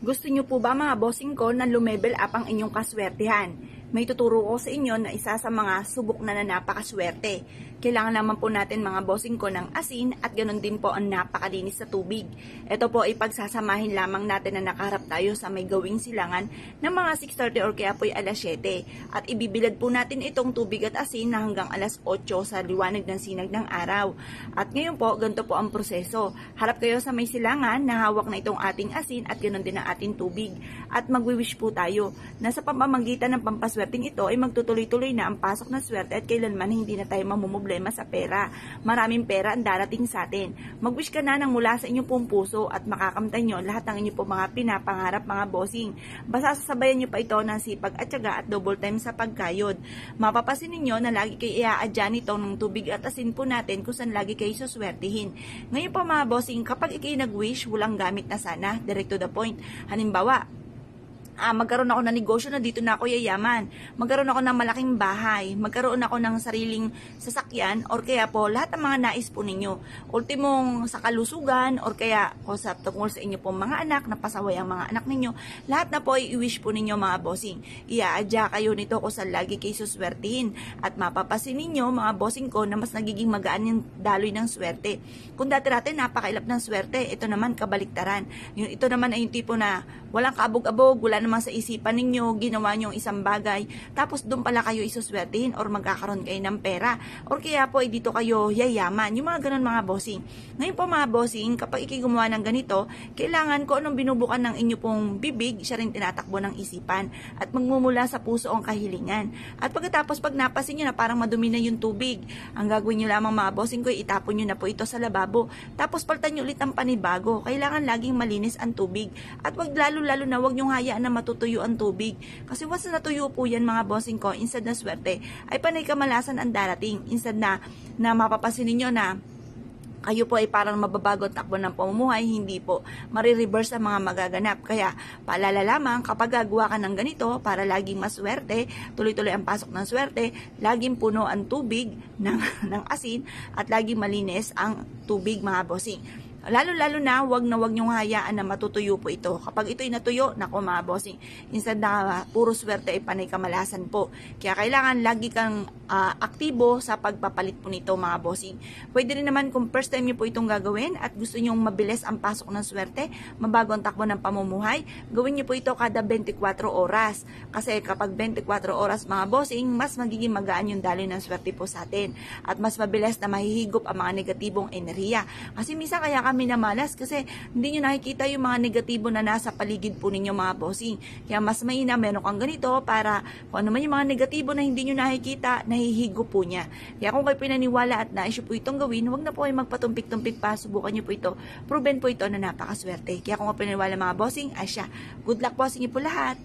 Gusto nyo po ba mga bossing ko na lumebel up ang inyong kaswertihan? May tuturo ko sa inyo na isa sa mga subok na napakaswerte. Kailangan naman po natin mga bossing ko ng asin at ganoon din po ang napakalinis sa tubig. Ito po ay pagsasamahin lamang natin na nakaharap tayo sa may gawing silangan ng mga 6:30 or kaya po ay alas 7. At ibibilad po natin itong tubig at asin na hanggang alas 8 sa liwanag ng sinag ng araw. At ngayon po, ganito po ang proseso. Harap kayo sa may silangan na hawak na itong ating asin at ganoon din ang ating tubig. At magwi-wish po tayo na sa pamamagitan ng pampaswerteng ito ay magtutuloy-tuloy na ang pasok na swerte at kailanman hindi na tayo mamumblema sa pera. Maraming pera ang darating sa atin. Mag-wish ka na ng mula sa inyong pong puso at makakamtan nyo lahat ng inyong pong mga pinapangarap mga bossing. Basta sasabayan nyo pa ito ng sipag at tiyaga at double time sa pagkayod. Mapapasin ninyo na lagi kayo i-aadya nito ng tubig at asin po natin kung saan lagi kayo suswertihin. Ngayon po mga bossing, kapag ikay nag-wish, walang gamit na sana, direct to the point. Halimbawa, magkaroon ako ng negosyo na dito na ako yayaman, magkaroon ako ng malaking bahay, magkaroon ako ng sariling sasakyan, or kaya po lahat ng mga nais po ninyo, ultimong sa kalusugan, or kaya o sa tungkol sa inyo po mga anak, napasaway ang mga anak ninyo, lahat na po i-wish po ninyo mga bossing. Iaadya kayo nito kung saan lagi kayo suswertihin at mapapasin ninyo mga bossing ko na mas nagiging magaan yung daloy ng swerte. Kung dati-dati napakailap ng swerte, ito naman kabaliktaran. Ito naman ay yung tipo na walang kaabog-abog, wala naman sa isipan ninyo, ginawa nyo isang bagay, tapos doon pala kayo isuswertihin or magkakaroon kayo ng pera, or kaya po ay dito kayo yayaman, yung mga ganun mga bossing. Ngayon po mga bossing, kapag ikigumawa ng ganito, kailangan ko anong binubukan ng inyo pong bibig, siya rin tinatakbo ng isipan, at magmumula sa puso ang kahilingan. At pagkatapos pag napasin nyo na parang madumi na yung tubig, ang gagawin nyo lamang mga bossing ko, itapon nyo na po ito sa lababo, tapos paltan nyo ulit ang panibago. Kailangan laging malinis ang tubig, at wag lalo na wag nyong hayaan na matutuyo ang tubig. Kasi once na natuyo po yan mga bossing ko, instead na swerte, ay panay kamalasan ang darating. Instead na mapapasin ninyo na kayo po ay parang mababago ang takbo ng pamumuhay, hindi po. Marireverse ang mga magaganap. Kaya paalala lamang, kapag gagawa ka ng ganito, para laging maswerte, tuloy-tuloy ang pasok ng swerte, laging puno ang tubig ng asin, at laging malinis ang tubig mga bossing. Lalo na wag nyong hayaan na matutuyo po ito. Kapag ito'y natuyo, nako mga bossing, instead na puro swerte ay panay kamalasan po. Kaya kailangan lagi kang aktibo sa pagpapalit po nito mga bossing. Pwede rin naman kung first time nyo po itong gagawin at gusto nyong mabilis ang pasok ng swerte, mabago ang takbo ng pamumuhay, gawin nyo po ito kada 24 oras. Kasi kapag 24 oras mga bossing, mas magiging magaan yung daloy ng swerte po sa atin. At mas mabilis na mahihigop ang mga negatibong enerhiya. Kasi minsan kaya kami namalas kasi hindi nyo nakikita yung mga negatibo na nasa paligid po ninyo mga bossing. Kaya mas mainam meron kang ganito para kung ano man yung mga negatibo na hindi nyo nakikita, nahihigo po niya. Kaya kung kayo pinaniwala at nais po itong gawin, huwag na po kayo magpatumpik-tumpik pa, subukan nyo po ito. Proven po ito na napakaswerte. Kaya kung kayo pinaniwala mga bossing, ay siya. Good luck bossing niyo po lahat.